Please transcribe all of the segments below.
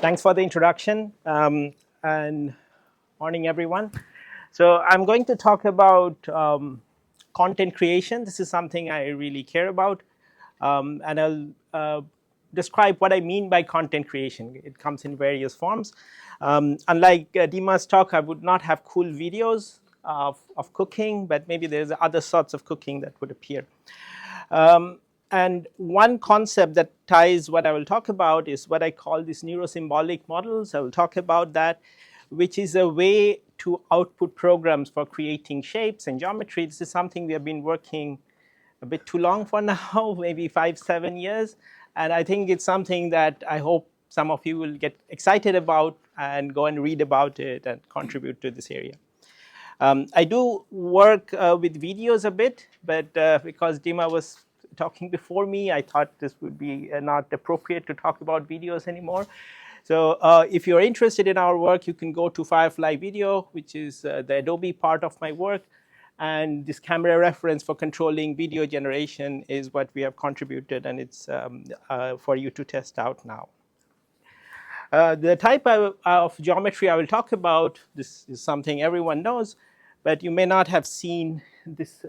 Thanks for the introduction, and morning, everyone. So I'm going to talk about content creation. This is something I really care about, and I'll describe what I mean by content creation. It comes in various forms. Unlike Dima's talk, I would not have cool videos of cooking, but maybe there's other sorts of cooking that would appear. And one concept that ties what I will talk about is what I call these neurosymbolic models. I will talk about that, which is a way to output programs for creating shapes and geometry. This is something we have been working a bit too long for now, maybe 5-7 years. And I think it's something that I hope some of you will get excited about and go and read about it and contribute to this area. I do work with videos a bit, but because Dima was talking before me, I thought this would be not appropriate to talk about videos anymore. So if you're interested in our work, you can go to Firefly Video, which is the Adobe part of my work. And this camera reference for controlling video generation is what we have contributed, and it's for you to test out now. The type of geometry I will talk about, this is something everyone knows, but you may not have seen this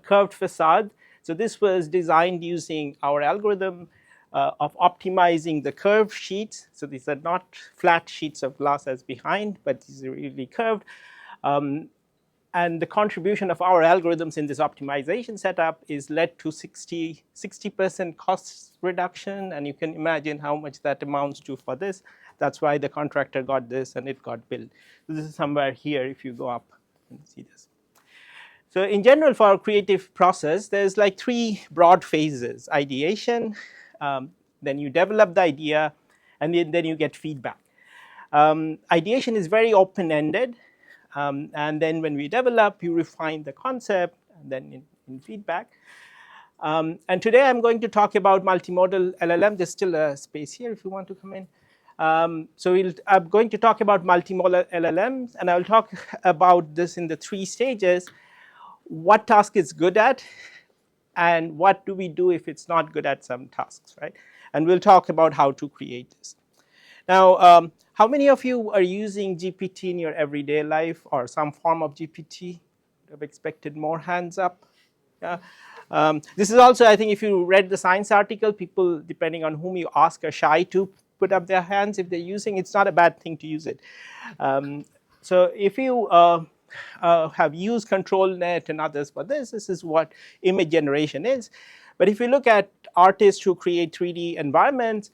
curved facade. So this was designed using our algorithm of optimizing the curved sheets. So these are not flat sheets of glass as behind, but these are really curved. And the contribution of our algorithms in this optimization setup is led to 60% cost reduction. And you can imagine how much that amounts to for this. That's why the contractor got this and it got built. So this is somewhere here if you go up and see this. So in general, for our creative process, there's like 3 broad phases: ideation, then you develop the idea, and then you get feedback. Ideation is very open-ended, and then when we develop, you refine the concept, and then in feedback. And today I'm going to talk about multimodal LLM. There's still a space here if you want to come in. So I'm going to talk about multimodal LLMs, and I'll talk about this in the 3 stages. What task it's good at, and what do we do if it's not good at some tasks, right? And we'll talk about how to create this. Now, how many of you are using GPT in your everyday life or some form of GPT? I've expected more hands up. Yeah. This is also, I think, if you read the science article, people, depending on whom you ask, are shy to put up their hands if they're using. It's not a bad thing to use it. So if you have used ControlNet and others for this is what image generation is. But if you look at artists who create 3D environments,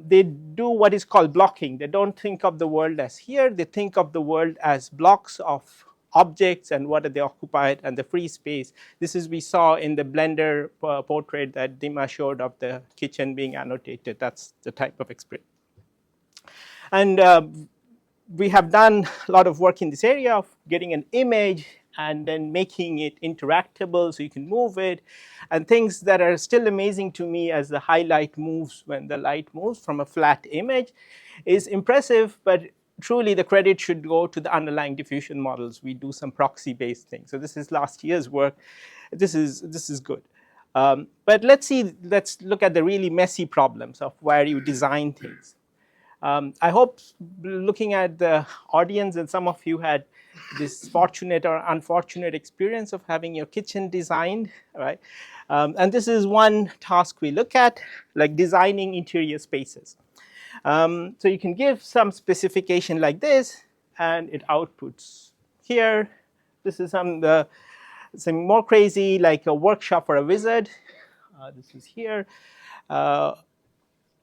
they do what is called blocking. They don't think of the world as here. They think of the world as blocks of objects and what are they occupied and the free space. This is we saw in the Blender portrait that Dima showed of the kitchen being annotated. That's the type of experience. And we have done a lot of work in this area of getting an image and then making it interactable so you can move it, and things that are still amazing to me as the highlight moves when the light moves from a flat image is impressive, but truly the credit should go to the underlying diffusion models. We do some proxy-based things. So this is last year's work. This is good. But let's look at the really messy problems of where you design things. I hope, looking at the audience, and some of you had this fortunate or unfortunate experience of having your kitchen designed, right? And this is one task we look at, like designing interior spaces. So you can give some specification like this, and it outputs here. This is some more crazy, like a workshop for a wizard. This is here.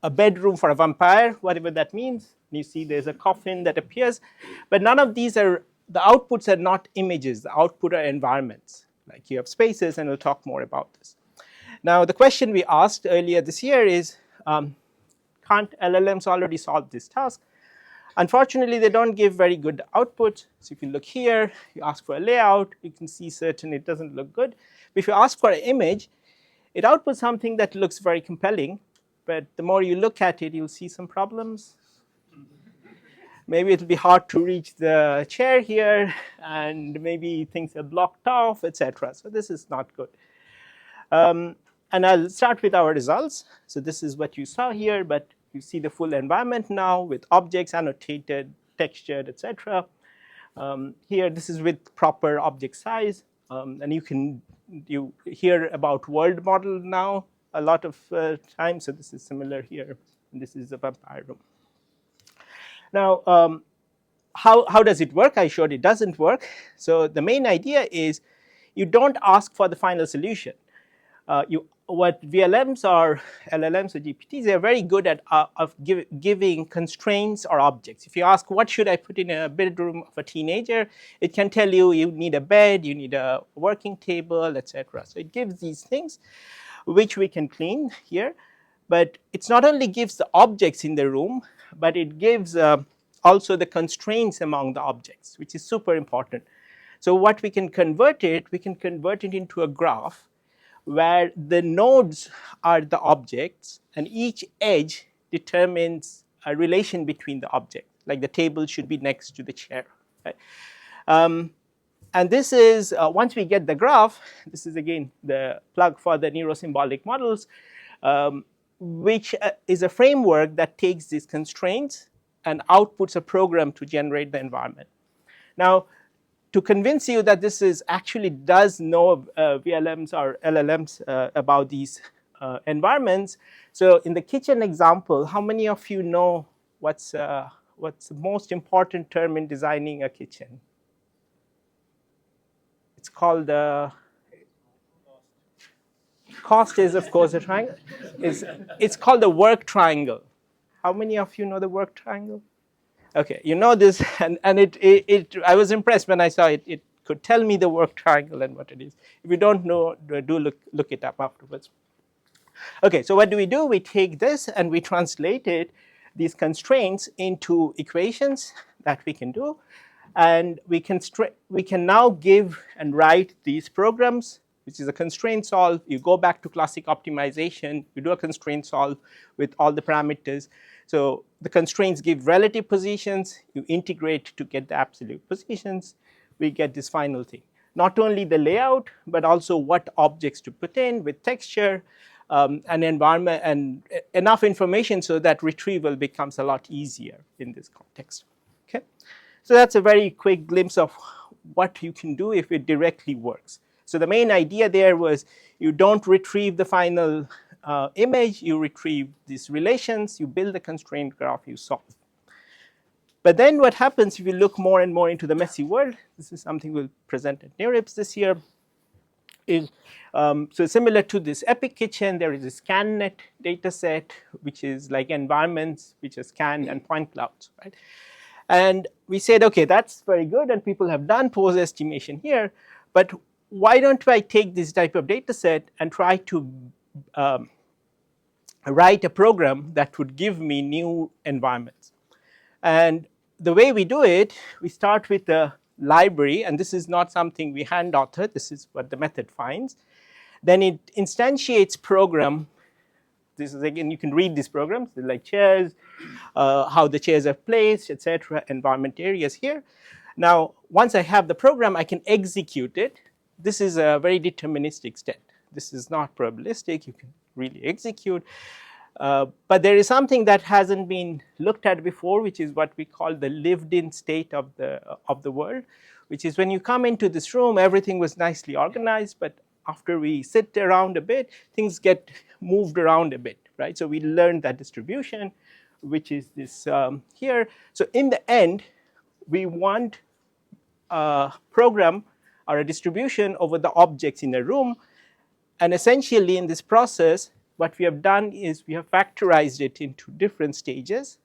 A bedroom for a vampire, whatever that means. You see there's a coffin that appears. But none of these the outputs are not images. The output are environments. Like you have spaces, and we'll talk more about this. Now, the question we asked earlier this year is, can't LLMs already solve this task? Unfortunately, they don't give very good output. So if you look here, you ask for a layout, you can see certain it doesn't look good. But if you ask for an image, it outputs something that looks very compelling. But the more you look at it, you'll see some problems. Maybe it'll be hard to reach the chair here, and maybe things are blocked off, etc. So this is not good. And I'll start with our results. So this is what you saw here, but you see the full environment now with objects annotated, textured, etc. Here, this is with proper object size, and you hear about world model now a lot of times. So this is similar here. And this is a vampire room. Now, how does it work? I showed it doesn't work. So the main idea is you don't ask for the final solution. What VLMs or LLMs or GPTs, they're very good at giving constraints or objects. If you ask, what should I put in a bedroom of a teenager, it can tell you you need a bed, you need a working table, etc. So it gives these things, which we can clean here. But it's not only gives the objects in the room, but it gives also the constraints among the objects, which is super important. So what we can convert it into a graph where the nodes are the objects and each edge determines a relation between the objects, like the table should be next to the chair. Right? And this is, once we get the graph, this is again the plug for the neurosymbolic models, which is a framework that takes these constraints and outputs a program to generate the environment. Now, to convince you that this is actually does know VLMs or LLMs about these environments, so in the kitchen example, how many of you know what's the most important term in designing a kitchen? It's called cost is of course a triangle. It's called the work triangle. How many of you know the work triangle? Okay, you know this, and I was impressed when I saw it. It could tell me the work triangle and what it is. If you don't know, do look it up afterwards. Okay, so what do? We take this and we translate these constraints into equations that we can do, and we can now give and write these programs, which is a constraint solve. You go back to classic optimization, you do a constraint solve with all the parameters. So the constraints give relative positions, you integrate to get the absolute positions, we get this final thing. Not only the layout, but also what objects to put in with texture, and environment, and enough information so that retrieval becomes a lot easier in this context. Okay, so that's a very quick glimpse of what you can do if it directly works. So the main idea there was you don't retrieve the final image, you retrieve these relations, you build a constraint graph, you solve. But then what happens if you look more and more into the messy world, this is something we'll present at NeurIPS this year, is so similar to this Epic Kitchen, there is a ScanNet data set, which is like environments which are scanned and point clouds, right? And we said, okay, that's very good, and people have done pose estimation here, but why don't I take this type of data set and try to write a program that would give me new environments? And the way we do it, we start with a library, and this is not something we hand author, this is what the method finds. Then it instantiates program. This is again, you can read these programs, like chairs, how the chairs are placed, etc., environment areas here. Now, once I have the program, I can execute it. This is a very deterministic step. This is not probabilistic, you can really execute. But there is something that hasn't been looked at before, which is what we call the lived-in state of the world, which is when you come into this room, everything was nicely organized, but after we sit around a bit, things get moved around a bit, right? So we learned that distribution, which is this here. So in the end, we want a program or a distribution over the objects in a room, and essentially in this process, what we have done is we have factorized it into different stages,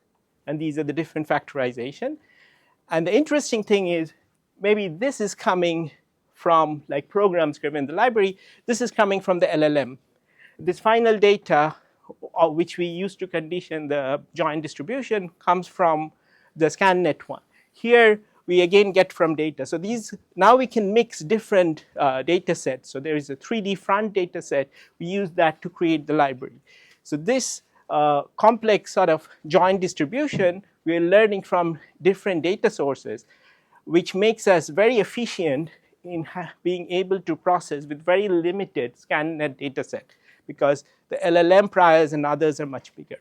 and these are the different factorization. And the interesting thing is, maybe this is coming from like programs given in the library, this is coming from the LLM. This final data, which we use to condition the joint distribution, comes from the ScanNet one. Here, we again get from data. So these, now we can mix different data sets. So there is a 3D front data set. We use that to create the library. So this complex sort of joint distribution, we're learning from different data sources, which makes us very efficient in being able to process with very limited ScanNet data set. because the LLM priors and others are much bigger.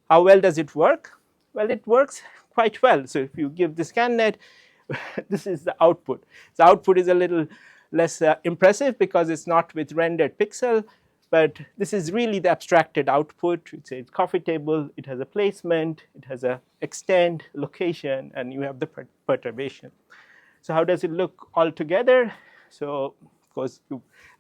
How well does it work? Well, it works quite well. So if you give the ScanNet, this is the output. The output is a little less impressive because it's not with rendered pixel, but this is really the abstracted output. It's a coffee table, it has a placement, it has a extent, location, and you have the perturbation. So how does it look all together? So of course,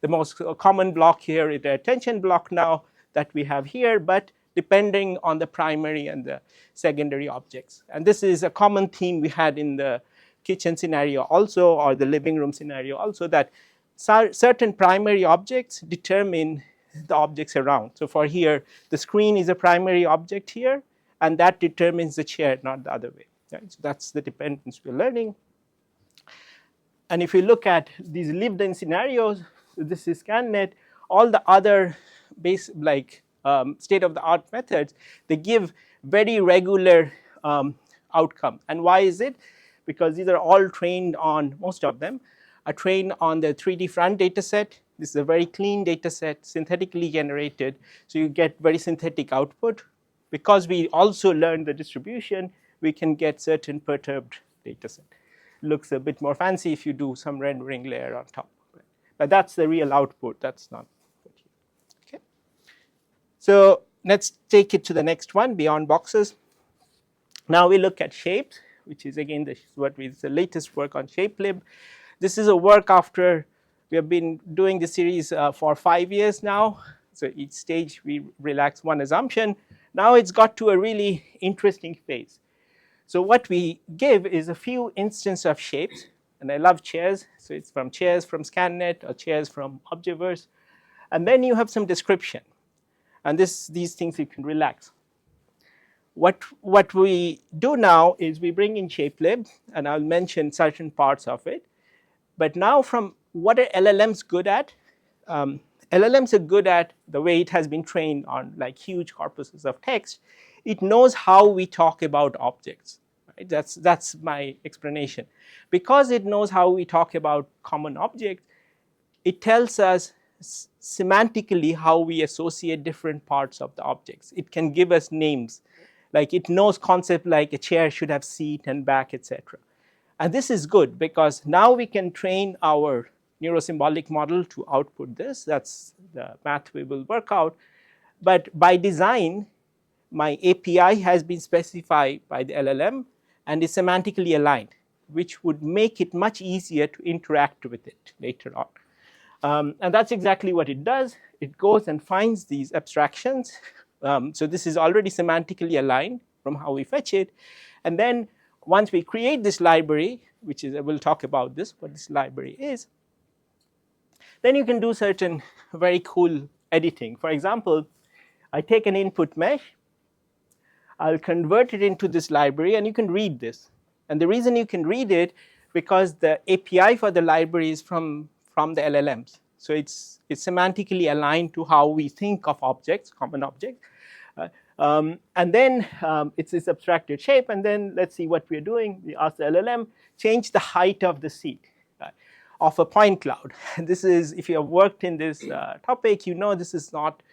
the most common block here is the attention block now that we have here, but depending on the primary and the secondary objects. And this is a common theme we had in the kitchen scenario also, or the living room scenario also, that certain primary objects determine the objects around. So for here, the screen is a primary object here, and that determines the chair, not the other way. Right? So that's the dependence we're learning. And if you look at these lived-in scenarios, so this is ScanNet, all the other state-of-the-art methods, they give very regular outcome. And why is it? Because these are all trained on, most of them are trained on the 3D front data set. This is a very clean data set, synthetically generated, so you get very synthetic output. Because we also learn the distribution, we can get certain perturbed data set. Looks a bit more fancy if you do some rendering layer on top. But that's the real output, that's not good here. Okay. So let's take it to the next one, beyond boxes. Now we look at shapes, which is again the latest work on ShapeLib. This is a work after we have been doing the series for 5 years now. So each stage we relax one assumption. Now it's got to a really interesting phase. So what we give is a few instances of shapes, and I love chairs. So it's from chairs from ScanNet or chairs from Observerse. And then you have some description. And these things you can relax. What we do now is we bring in ShapeLib, and I'll mention certain parts of it. But now from what are LLMs good at? LLMs are good at the way it has been trained on like huge corpuses of text. It knows how we talk about objects. Right? That's my explanation. Because it knows how we talk about common objects, it tells us semantically how we associate different parts of the objects. It can give us names. Like it knows concepts like a chair should have seat and back, etc. And this is good because now we can train our neurosymbolic model to output this. That's the math we will work out. But by design, my API has been specified by the LLM and is semantically aligned, which would make it much easier to interact with it later on. And that's exactly what it does. It goes and finds these abstractions. So this is already semantically aligned from how we fetch it. And then once we create this library, which is, we'll talk about this, what this library is, then you can do certain very cool editing. For example, I take an input mesh, I'll convert it into this library, and you can read this. And the reason you can read it, because the API for the library is from the LLMs. So it's semantically aligned to how we think of objects, common objects. And then it's this abstracted shape, and then let's see what we're doing. We ask the LLM, change the height of the seat of a point cloud. This is, if you have worked in this topic, you know this is not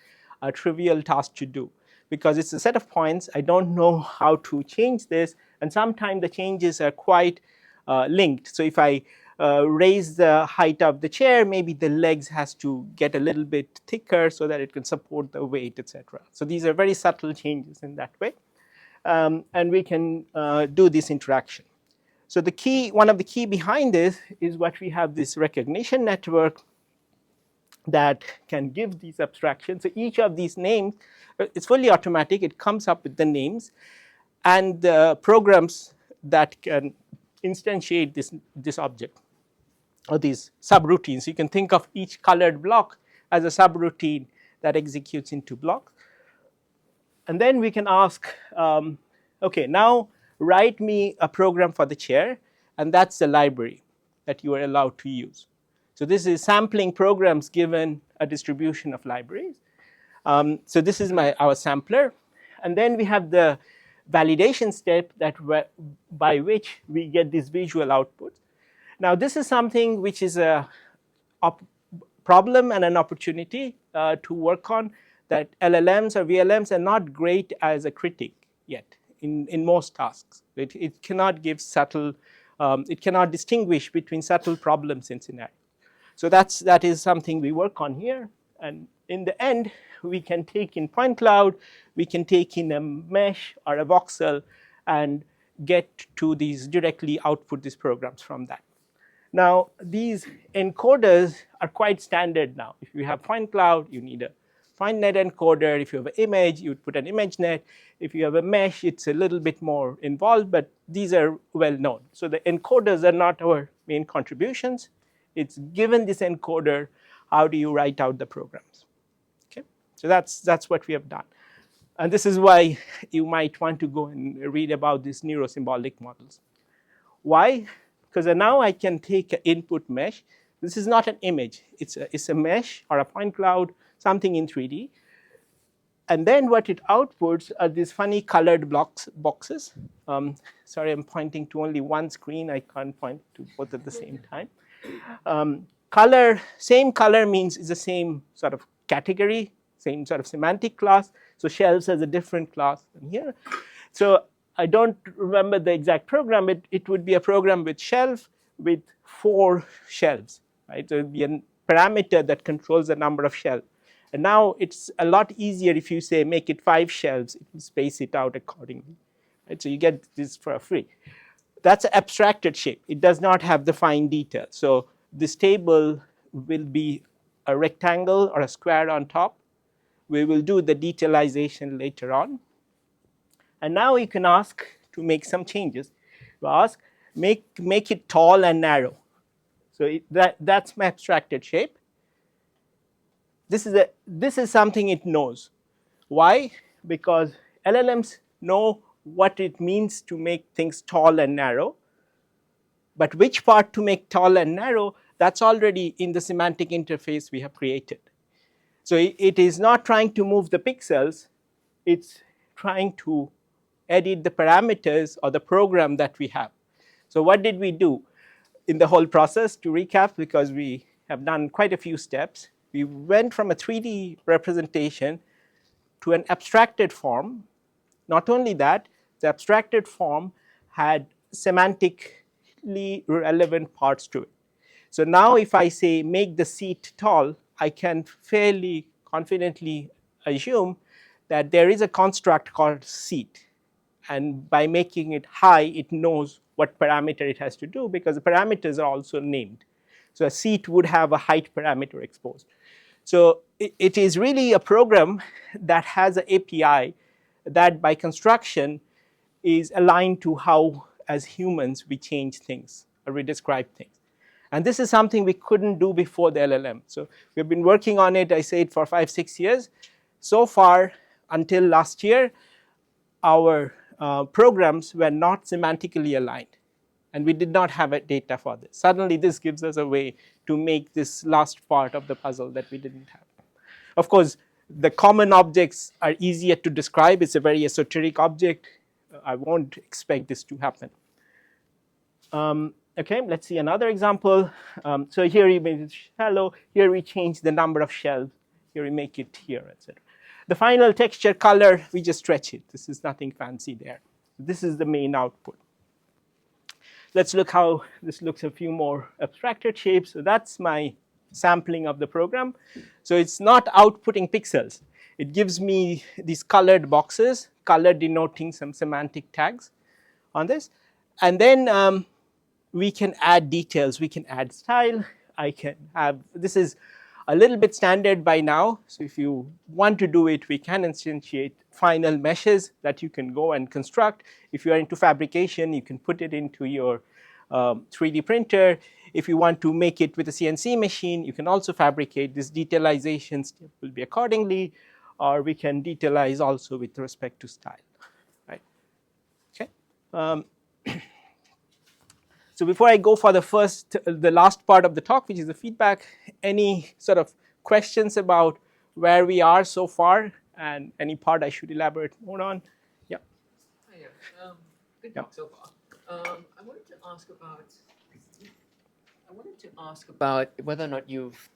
a trivial task to do because it's a set of points. I don't know how to change this, and sometimes the changes are quite linked. So if I raise the height of the chair, maybe the legs has to get a little bit thicker so that it can support the weight, etc. So these are very subtle changes in that way, and we can do this interaction. So the key, one of the key behind this is what we have this recognition network that can give these abstractions. So each of these names, it's fully automatic. It comes up with the names and the programs that can instantiate this object or these subroutines. You can think of each colored block as a subroutine that executes into blocks. And then we can ask, okay, now write me a program for the chair, and that's the library that you are allowed to use. So this is sampling programs given a distribution of libraries. So this is our sampler. And then we have the validation step by which we get these visual outputs. Now this is something which is problem and an opportunity to work on, that LLMs or VLMs are not great as a critic yet in most tasks. It cannot give subtle, it cannot distinguish between subtle problems in scenarios. So that is something we work on here, and in the end we can take in point cloud, we can take in a mesh or a voxel and get to these, directly output these programs from that. Now these encoders are quite standard now. If you have point cloud, you need a point net encoder. If you have an image, you would put an image net. If you have a mesh, it's a little bit more involved, but these are well known. So the encoders are not our main contributions. It's given this encoder, how do you write out the programs? Okay, so that's what we have done. And this is why you might want to go and read about these neurosymbolic models. Why? Because now I can take an input mesh. This is not an image. It's a mesh or a point cloud, something in 3D. And then what it outputs are these funny colored boxes. Sorry, I'm pointing to only one screen. I can't point to both at the same time. Color, same color means it's the same sort of category, same sort of semantic class. So shelves has a different class than here. So I don't remember the exact program. It would be a program with shelf with 4 shelves, right? So it would be a parameter that controls the number of shelves. And now it's a lot easier if you say make it 5 shelves, it will space it out accordingly. Right? So you get this for free. That's an abstracted shape. It does not have the fine detail. So this table will be a rectangle or a square on top. We will do the detailization later on. And now you can ask to make some changes. You ask, make it tall and narrow. So that's my abstracted shape. This is something it knows. Why? Because LLMs know what it means to make things tall and narrow. But which part to make tall and narrow, that's already in the semantic interface we have created. So it is not trying to move the pixels, it's trying to edit the parameters or the program that we have. So what did we do in the whole process? To recap, because we have done quite a few steps, we went from a 3D representation to an abstracted form. Not only that, the abstracted form had semantically relevant parts to it. So now if I say make the seat tall, I can fairly confidently assume that there is a construct called seat. And by making it high, it knows what parameter it has to do because the parameters are also named. So a seat would have a height parameter exposed. So it is really a program that has an API that by construction is aligned to how, as humans, we change things or we describe things. And this is something we couldn't do before the LLM. So we've been working on it, I said, for 5-6 years. So far, until last year, our programs were not semantically aligned. And we did not have a data for this. Suddenly, this gives us a way to make this last part of the puzzle that we didn't have. Of course, the common objects are easier to describe. It's a very esoteric object. I won't expect this to happen. Okay, let's see another example. So here we made it shallow. Here we change the number of shelves. Here we make it here, etc. The final texture color, we just stretch it. This is nothing fancy there. This is the main output. Let's look how this looks a few more abstracted shapes. So that's my sampling of the program. So it's not outputting pixels. It gives me these colored boxes, color denoting some semantic tags on this. And then we can add details. We can add style. I can have, this is a little bit standard by now. So if you want to do it, we can instantiate final meshes that you can go and construct. If you are into fabrication, you can put it into your 3D printer. If you want to make it with a CNC machine, you can also fabricate. This detailization step will be accordingly, or we can detailize also with respect to style, right? Okay. So before I go for the last part of the talk, which is the feedback, any sort of questions about where we are so far and any part I should elaborate more on? Yeah. Hi, yeah. Good talk so far. I wanted to ask about whether or not you've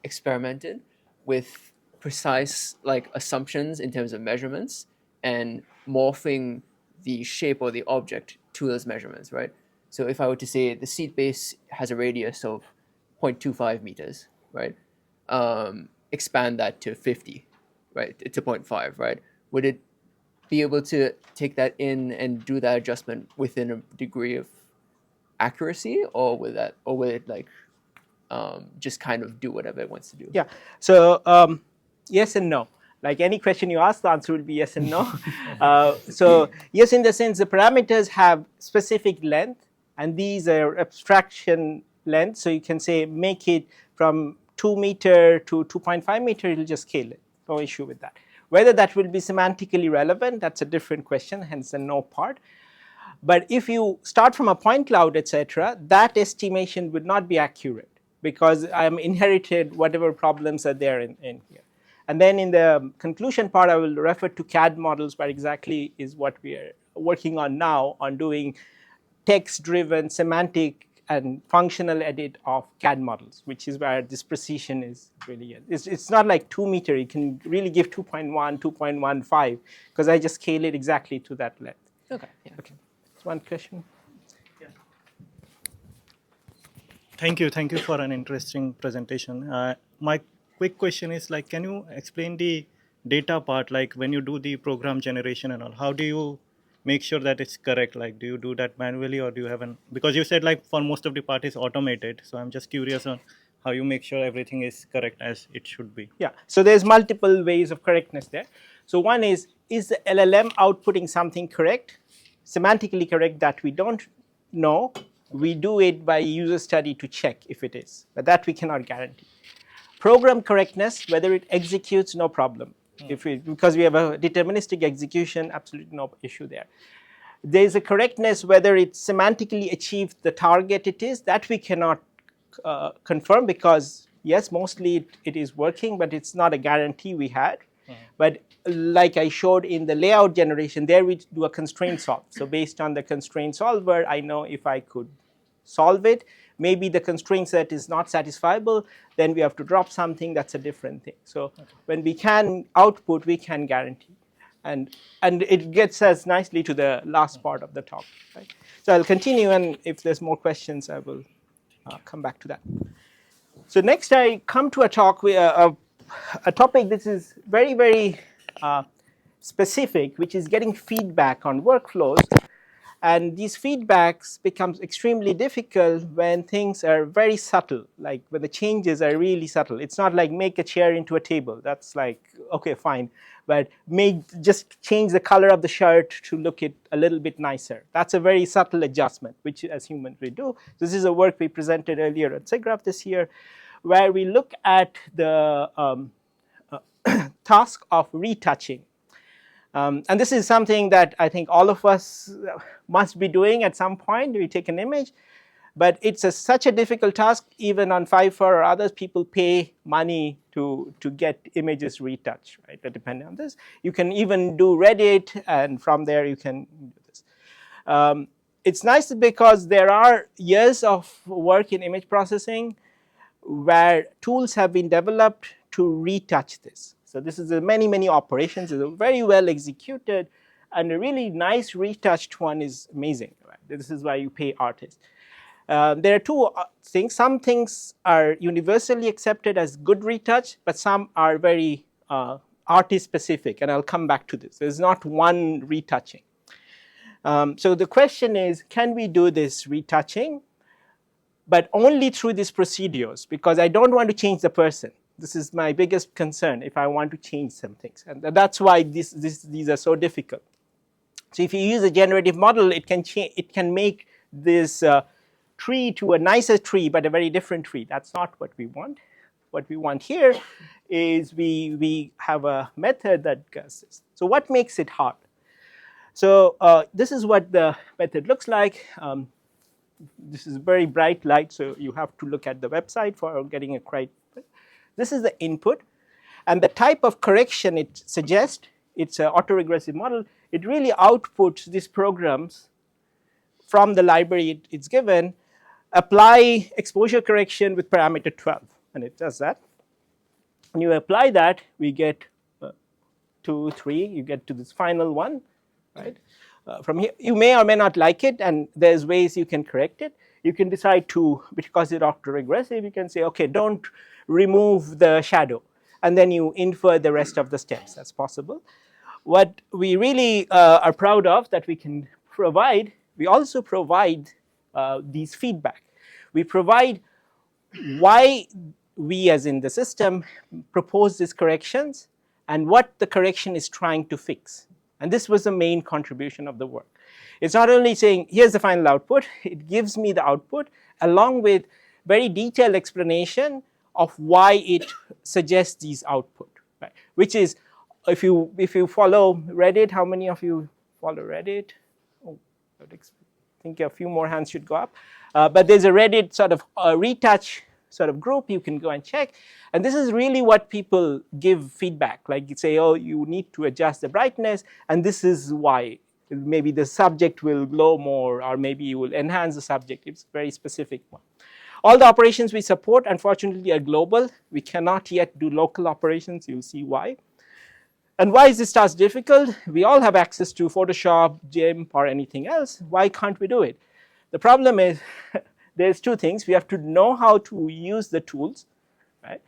experimented with precise like assumptions in terms of measurements and morphing the shape of the object to those measurements, right? So if I were to say the seed base has a radius of 0.25 meters, right? Expand that to 50, right? To 0.5, right? Would it be able to take that in and do that adjustment within a degree of accuracy, or would it like just kind of do whatever it wants to do? Yeah. So yes and no. Like any question you ask, the answer will be yes and no. So yes, in the sense the parameters have specific length, and these are abstraction length. So you can say make it from 2 meter to 2.5 meter. It'll just scale it. No issue with that. Whether that will be semantically relevant, that's a different question. Hence the no part. But if you start from a point cloud, etc., that estimation would not be accurate because I'm inherited whatever problems are there in here. And then in the conclusion part, I will refer to CAD models, where exactly is what we are working on now on doing text-driven semantic and functional edit of CAD models, which is where this precision is really in. It's not like 2 meter. You can really give 2.1, 2.15, because I just scale it exactly to that length. Okay. Yeah. Okay. One question. Yeah. Thank you for an interesting presentation. My quick question is like, can you explain the data part? Like when you do the program generation and all, how do you make sure that it's correct? Like, do you do that manually, or do you have because you said like for most of the part is automated. So I'm just curious on how you make sure everything is correct as it should be. Yeah. So there's multiple ways of correctness there. So one is the LLM outputting something correct? Semantically correct that we don't know, we do it by user study to check if it is, but that we cannot guarantee. Program correctness, whether it executes, no problem. Because we have a deterministic execution, absolutely no issue there. There is a correctness whether it semantically achieved the target it is, that we cannot confirm, because yes, mostly it is working, but it's not a guarantee we had. But like I showed in the layout generation, there we do a constraint solve. So based on the constraint solver, I know if I could solve it. Maybe the constraint set is not satisfiable, then we have to drop something. That's a different thing. So when we can output, we can guarantee. And it gets us nicely to the last part of the talk. Right? So I'll continue, and if there's more questions, I will come back to that. So next I come to a talk with a topic that is very, very specific, which is getting feedback on workflows. And these feedbacks becomes extremely difficult when things are very subtle, like when the changes are really subtle. It's not like make a chair into a table. That's like, okay, fine. But just change the color of the shirt to look it a little bit nicer. That's a very subtle adjustment, which as humans we do. This is a work we presented earlier at SIGGRAPH this year, where we look at the task of retouching. And this is something that I think all of us must be doing at some point. We take an image, but it's such a difficult task. Even on Fiverr or others, people pay money to get images retouched, right? Depending on this, you can even do Reddit, and from there you can do this. It's nice because there are years of work in image processing where tools have been developed to retouch this. So this is many operations. It's very well executed, and a really nice retouched one is amazing. Right? This is why you pay artists. There are two things. Some things are universally accepted as good retouch, but some are very artist specific, and I'll come back to this. There's not one retouching. So the question is, can we do this retouching, but only through these procedures? Because I don't want to change the person. This is my biggest concern if I want to change some things, and that's why these are so difficult. So if you use a generative model, it can make this tree to a nicer tree, but a very different tree. That's not what we want. What we want here is we have a method that does this. So what makes it hard? So this is what the method looks like. This is very bright light, so you have to look at the website for getting a correct. This is the input, and the type of correction it suggests, it's an autoregressive model. It really outputs these programs from the library it's given, apply exposure correction with parameter 12, and it does that. When you apply that, we get 2, 3, you get to this final one, right? From here, you may or may not like it, and there's ways you can correct it. You can decide to, because it's autoregressive, you can say, okay, don't remove the shadow, and then you infer the rest of the steps. That's possible. What we really are proud of that we can provide, we also provide these feedback. We provide why we, as in the system, propose these corrections and what the correction is trying to fix. And this was the main contribution of the work. It's not only saying, here's the final output, it gives me the output along with very detailed explanation of why it suggests these output, right? Which is, if you follow Reddit, how many of you follow Reddit? Oh, I think a few more hands should go up. But there's a Reddit sort of retouch sort of group you can go and check. And this is really what people give feedback. Like you say, oh, you need to adjust the brightness, and this is why. Maybe the subject will glow more, or maybe you will enhance the subject. It's a very specific one. All the operations we support, unfortunately, are global. We cannot yet do local operations. You'll see why. And why is this task difficult? We all have access to Photoshop, GIMP, or anything else. Why can't we do it? The problem is there's two things. We have to know how to use the tools, right?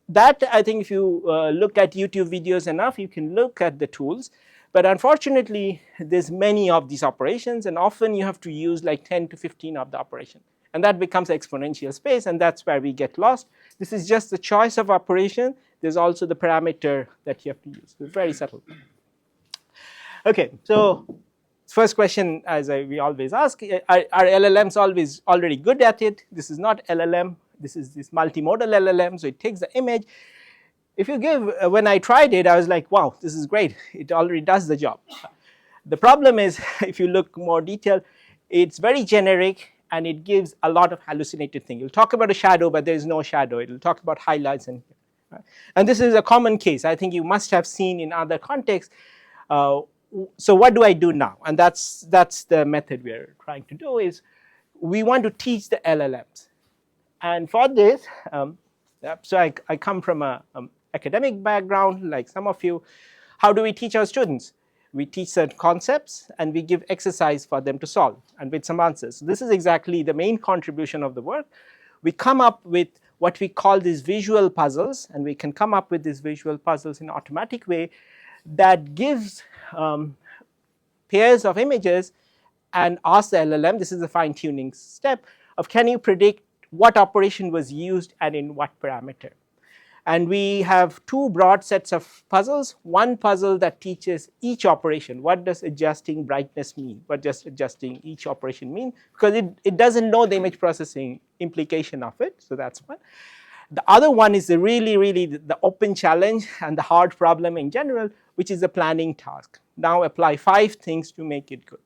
That, I think, if you look at YouTube videos enough, you can look at the tools. But unfortunately, there's many of these operations, and often you have to use like 10 to 15 of the operation. And that becomes exponential space, and that's where we get lost. This is just the choice of operation. There's also the parameter that you have to use. It's very subtle. Okay, so first question, as we always ask, are LLMs already good at it? This is not LLM. This is this multimodal LLM, so it takes the image. If you give, when I tried it, I was like, wow, this is great. It already does the job. The problem is, if you look more detailed, it's very generic, and it gives a lot of hallucinated things. It'll talk about a shadow, but there's no shadow. It'll talk about highlights, and this is a common case. I think you must have seen in other contexts. So what do I do now? And that's the method we're trying to do, is we want to teach the LLMs. And for this, so I come from an academic background, like some of you. How do we teach our students? We teach certain concepts, and we give exercise for them to solve, and with some answers. So this is exactly the main contribution of the work. We come up with what we call these visual puzzles, and we can come up with these visual puzzles in an automatic way that gives pairs of images and ask the LLM, this is the fine-tuning step, of can you predict what operation was used and in what parameter. And we have two broad sets of puzzles. One puzzle that teaches each operation. What does adjusting brightness mean? What does adjusting each operation mean? Because it doesn't know the image processing implication of it, so that's one. The other one is the really the open challenge and the hard problem in general, which is the planning task. Now apply 5 things to make it good.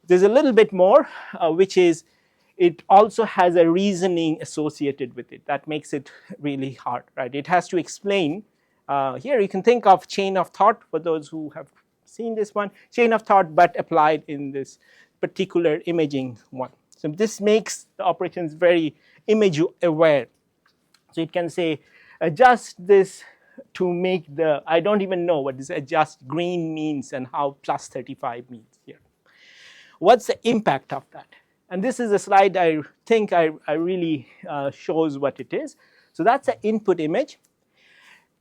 There's a little bit more, which is it also has a reasoning associated with it. That makes it really hard, right? It has to explain. Here you can think of chain of thought for those who have seen this one. Chain of thought, but applied in this particular imaging one. So this makes the operations very image aware. So it can say, adjust this to make the, I don't even know what this adjust green means and how plus 35 means here. What's the impact of that? And this is a slide I think I really shows what it is. So that's an input image.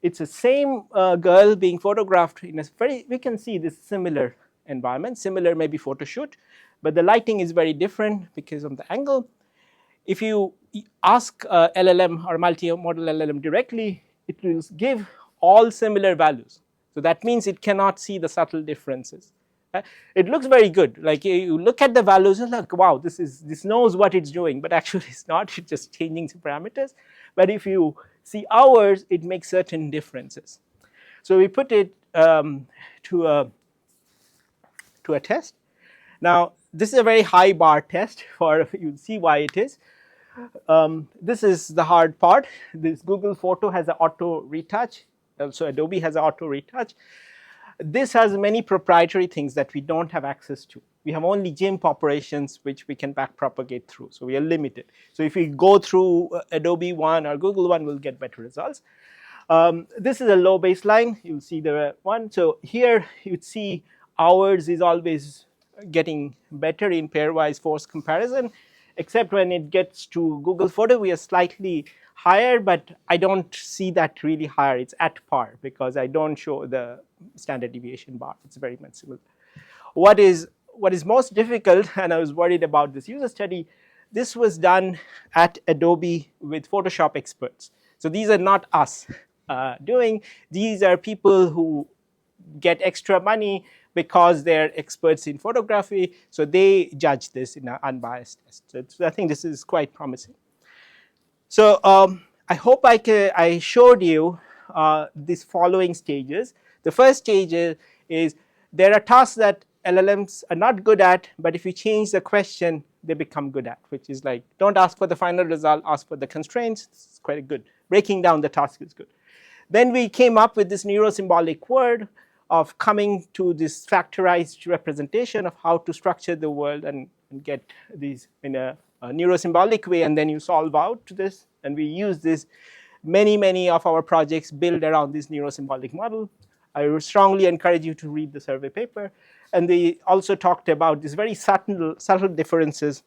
It's the same girl being photographed in a very, we can see this similar environment, similar maybe photo shoot, but the lighting is very different because of the angle. If you ask LLM or multimodal LLM directly, it will give all similar values. So that means it cannot see the subtle differences. It looks very good. Like you look at the values and like, wow, this knows what it's doing, but actually it's not. It's just changing some parameters. But if you see ours, it makes certain differences. So we put it to a test. Now this is a very high bar test for, you'll see why it is. This is the hard part. This Google photo has an auto retouch. Also Adobe has an auto retouch. This has many proprietary things that we don't have access to. we have only GIMP operations which we can backpropagate through. So we are limited. So if we go through Adobe one or Google one, we'll get better results. This is a low baseline. You'll see the one. So here you'd see ours is always getting better in pairwise force comparison, except when it gets to Google Photo, we are slightly higher, but I don't see that really higher. It's at par because I don't show the standard deviation bar. It's very much similar. What is most difficult, and I was worried about this user study, this was done at Adobe with Photoshop experts. So these are not us doing. These are people who get extra money because they're experts in photography. So they judge this in an unbiased test. So I think this is quite promising. So I hope I showed you these following stages. The first stage is there are tasks that LLMs are not good at, but if you change the question, they become good at, which is like, don't ask for the final result, ask for the constraints. It's quite good. Breaking down the task is good. Then we came up with this neurosymbolic word of coming to this factorized representation of how to structure the world and get these in a neurosymbolic way, and then you solve out to this. And we use this. Many of our projects build around this neurosymbolic model. I strongly encourage you to read the survey paper. And they also talked about these very subtle differences.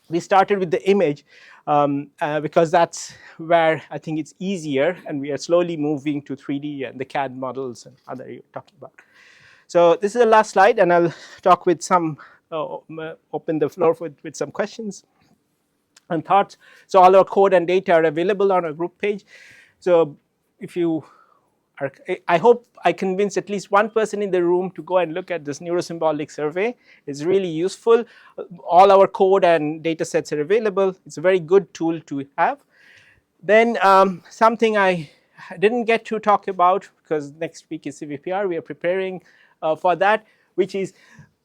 We started with the image because that's where I think it's easier, and we are slowly moving to 3D and the CAD models and other you're talking about. So this is the last slide, and I'll talk with some, open the floor with some questions and thoughts. So all our code and data are available on our group page. So if you are, I hope I convince at least one person in the room to go and look at this neurosymbolic survey. It's really useful. All our code and data sets are available. It's a very good tool to have. Then something I didn't get to talk about, because next week is CVPR, we are preparing for that, which is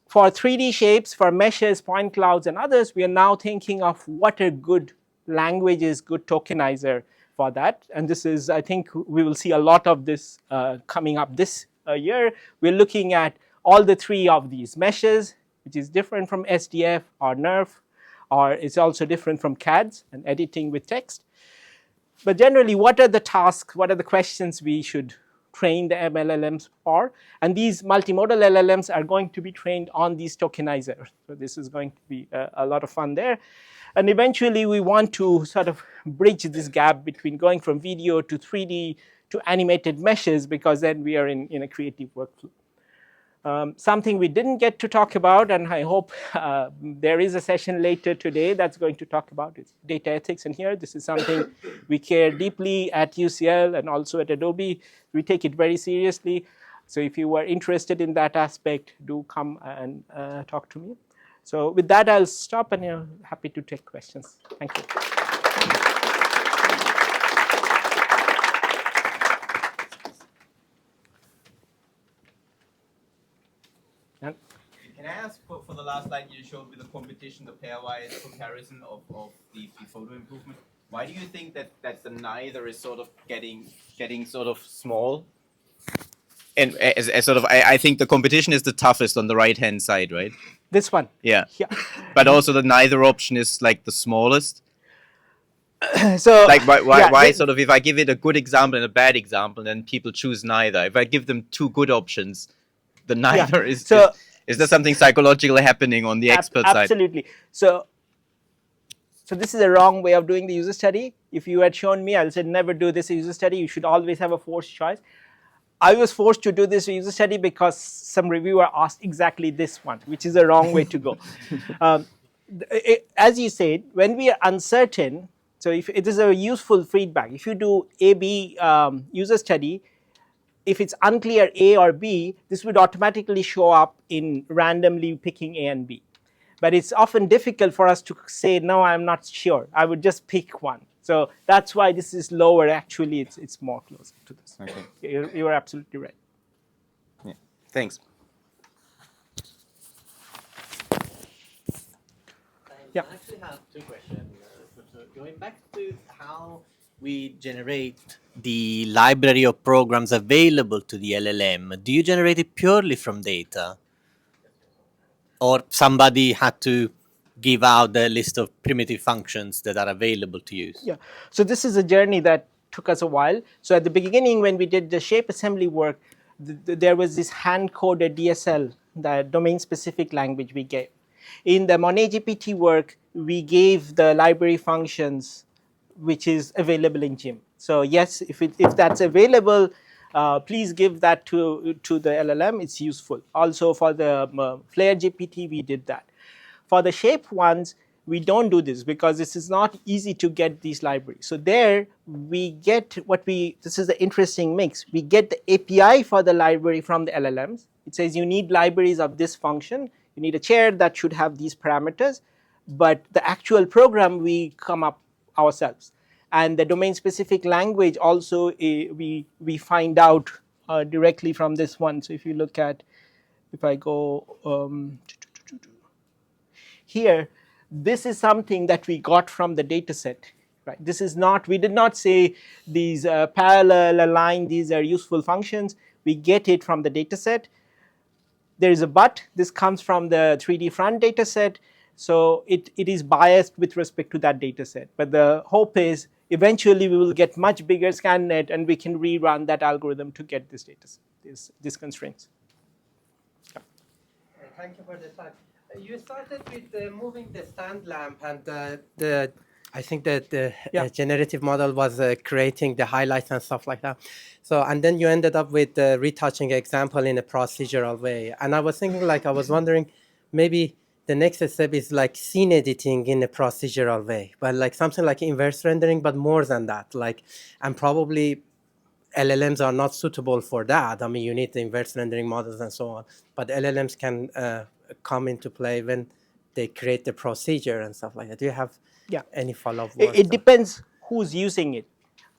for 3D shapes, for meshes, point clouds, and others, we are now thinking of what are good languages, good tokenizer for that. And this is, I think we will see a lot of this coming up this year. We're looking at all the three of these meshes, which is different from SDF or NERF, or it's also different from CADs and editing with text. But generally, what are the tasks, what are the questions we should train the MLLMs for? And these multimodal LLMs are going to be trained on these tokenizers. So this is going to be a lot of fun there. And eventually, we want to sort of bridge this gap between going from video to 3D to animated meshes, because then we are in a creative workflow. Something we didn't get to talk about, and I hope there is a session later today that's going to talk about, is data ethics. And here, this is something we care deeply at UCL and also at Adobe. We take it very seriously. So if you are interested in that aspect, do come and talk to me. So with that, I'll stop, and I'm happy to take questions. Thank you. Can I ask for the last slide you showed with the competition, the pairwise comparison of the photo improvement? Why do you think that the neither is sort of getting sort of small? And as sort of, I think the competition is the toughest on the right hand side, right? This one. Yeah. Yeah. But also the neither option is like the smallest. So like why yeah, sort of, if I give it a good example and a bad example, then people choose neither. If I give them two good options, the neither is. So is there something psychologically happening on the expert side? Absolutely. So this is a wrong way of doing the user study. If you had shown me, I'll say never do this user study. You should always have a forced choice. I was forced to do this user study because some reviewer asked exactly this one, which is a wrong way to go. As you said, when we are uncertain, so if it is a useful feedback, if you do A/B user study, if it's unclear A or B, this would automatically show up in randomly picking A and B. But it's often difficult for us to say, no, I'm not sure. I would just pick one. So that's why this is lower. Actually, it's more closer to this. Okay. You're absolutely right. Yeah. Thanks. Yeah. I actually have two questions. So going back to how we generate the library of programs available to the LLM, do you generate it purely from data? or somebody had to give out the list of primitive functions that are available to use? Yeah. So this is a journey that took us a while. So at the beginning, when we did the shape assembly work, there was this hand-coded DSL, the domain-specific language we gave. In the MonetGPT work, we gave the library functions, which is available in GIM. So yes, if that's available, please give that to the LLM. It's useful. Also for the Flare GPT, we did that. For the shape ones, we don't do this because this is not easy to get these libraries. So there we get this is the interesting mix. We get the API for the library from the LLMs. It says you need libraries of this function. You need a chair that should have these parameters. But the actual program we come up ourselves. And the domain-specific language also we find out directly from this one. So if you look at, if I go here, this is something that we got from the data set. Right? This is not, we did not say these parallel, aligned, these are useful functions. We get it from the data set. There is a but, this comes from the 3D front data set. So it is biased with respect to that data set. But the hope is eventually we will get much bigger scan net and we can rerun that algorithm to get this data set, these constraints. Yeah. Thank you for the talk. You started with moving the stand lamp, and I think that the generative model was creating the highlights and stuff like that. So, and then you ended up with the retouching example in a procedural way. And I was thinking, like, I was wondering, maybe the next step is like scene editing in a procedural way, but like something like inverse rendering, but more than that. Like, and probably LLMs are not suitable for that. I mean, you need the inverse rendering models and so on. But LLMs can come into play when they create the procedure and stuff like that. Do you have any follow-up work? It depends who's using it.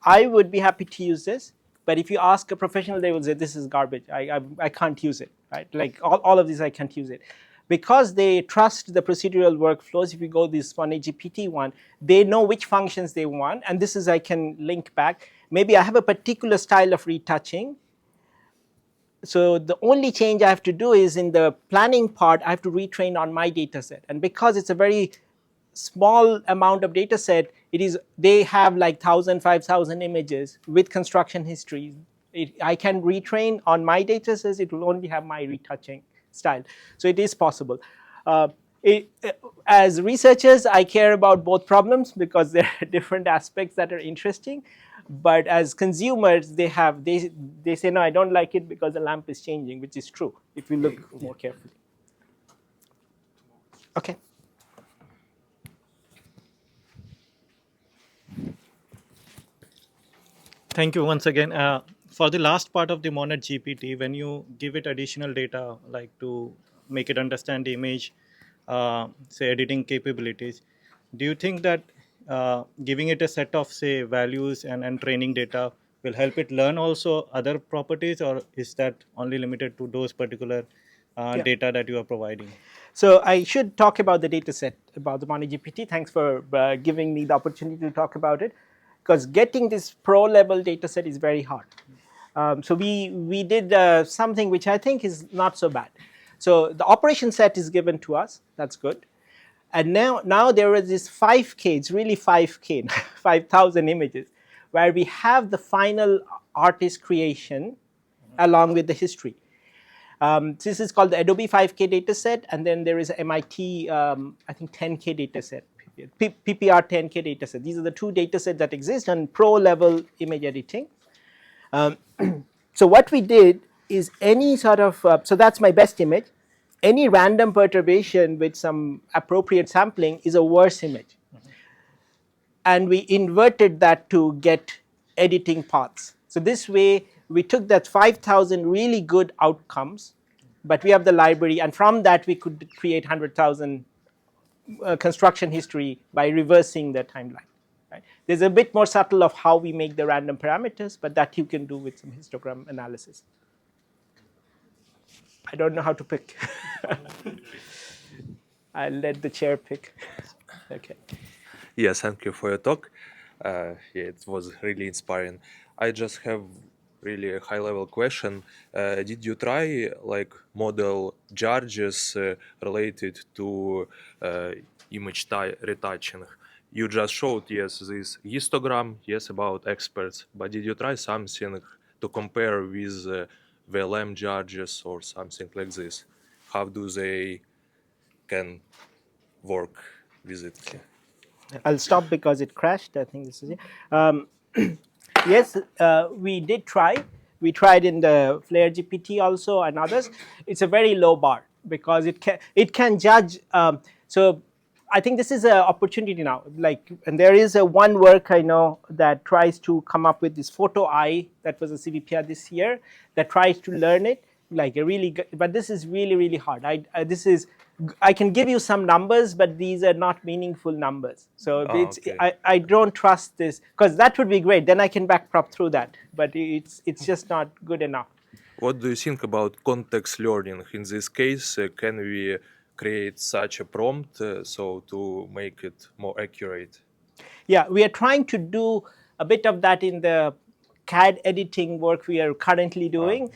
I would be happy to use this, but if you ask a professional, they will say this is garbage. I can't use it. Right? Like all of these, I can't use it. Because they trust the procedural workflows, if you go this MonetGPT one, they know which functions they want. And this is, I can link back. Maybe I have a particular style of retouching. So the only change I have to do is in the planning part, I have to retrain on my data set. And because it's a very small amount of data set, they have like 1,000, 5,000 images with construction history. I can retrain on my data sets. It will only have my retouching style. So it is possible. As researchers, I care about both problems because there are different aspects that are interesting. But as consumers, they say, no, I don't like it because the lamp is changing, which is true if you look more carefully. Okay. Thank you once again. For the last part of the MonetGPT, when you give it additional data, like to make it understand the image, say editing capabilities, do you think that giving it a set of, say, values and training data will help it learn also other properties, or is that only limited to those particular data that you are providing? So I should talk about the data set, about the MonetGPT. Thanks for giving me the opportunity to talk about it, because getting this pro-level data set is very hard. So we did something which I think is not so bad. So the operation set is given to us. That's good. And now there is this 5K, it's really 5K, 5,000 images, where we have the final artist creation along with the history. This is called the Adobe 5K dataset, and then there is an MIT, I think 10K dataset, PPR 10K dataset. These are the two datasets that exist on pro-level image editing. So what we did is any sort of, so that's my best image. Any random perturbation with some appropriate sampling is a worse image. And we inverted that to get editing paths. So this way, we took that 5,000 really good outcomes, but we have the library, and from that we could create 100,000 construction history by reversing the timeline. Right? There's a bit more subtle of how we make the random parameters, but that you can do with some histogram analysis. I don't know how to pick. I'll let the chair pick. Okay. Yes, thank you for your talk. Yeah, it was really inspiring. I just have really a high-level question. Did you try like model judges related to image retouching? You just showed, yes, this histogram, yes, about experts, but did you try something to compare with VLM judges or something like this? How do they can work with it? I'll stop because it crashed. I think this is it. Yes, we did try. We tried in the Flare GPT also and others. It's a very low bar because it can judge. So I think this is an opportunity now. Like, and there is a one work I know that tries to come up with this photo eye that was a CVPR this year that tries to learn it like a really good, but this is really hard. I can give you some numbers, but these are not meaningful numbers. So Okay. I don't trust this because that would be great. Then I can backprop through that, but it's just not good enough. What do you think about context learning? In this case, can we create such a prompt so to make it more accurate? Yeah, we are trying to do a bit of that in the CAD editing work we are currently doing.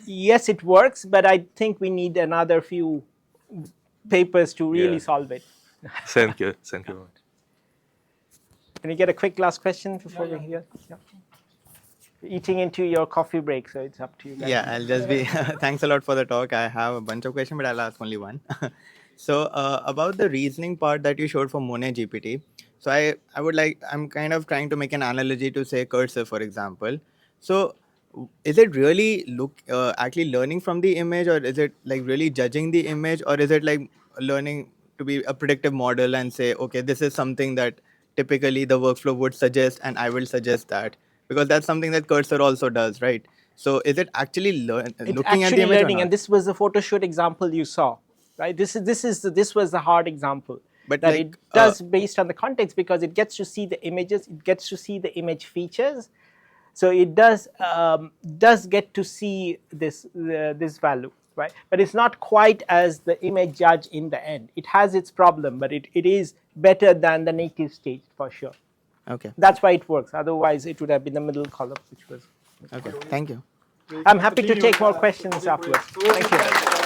Yes, it works, but I think we need another few papers to really solve it. Thank you. Thank you very much. Can you get a quick last question before we hear? Yeah. Eating into your coffee break, so it's up to you guys. Yeah, I'll just be. Thanks a lot for the talk. I have a bunch of questions, but I'll ask only one. So about the reasoning part that you showed for Monet GPT. So I would like. I'm kind of trying to make an analogy to say cursor, for example. So is it really actually learning from the image, or is it like really judging the image, or is it like learning to be a predictive model and say, okay, this is something that typically the workflow would suggest, and I will suggest that, because that's something that cursor also does, right? So is it actually It's looking at the actually image learning, or not? and this was the photo shoot example you saw, right? This was the hard example. But that like, it does based on the context because it gets to see the images, it gets to see the image features, so it does get to see this value, right? But it's not quite as the image judge in the end. It has its problem, but it is better than the native state for sure. Okay. That's why it works. Otherwise, it would have been the middle column, which was. Okay. Thank you. I'm happy to take more questions afterwards. Thank you.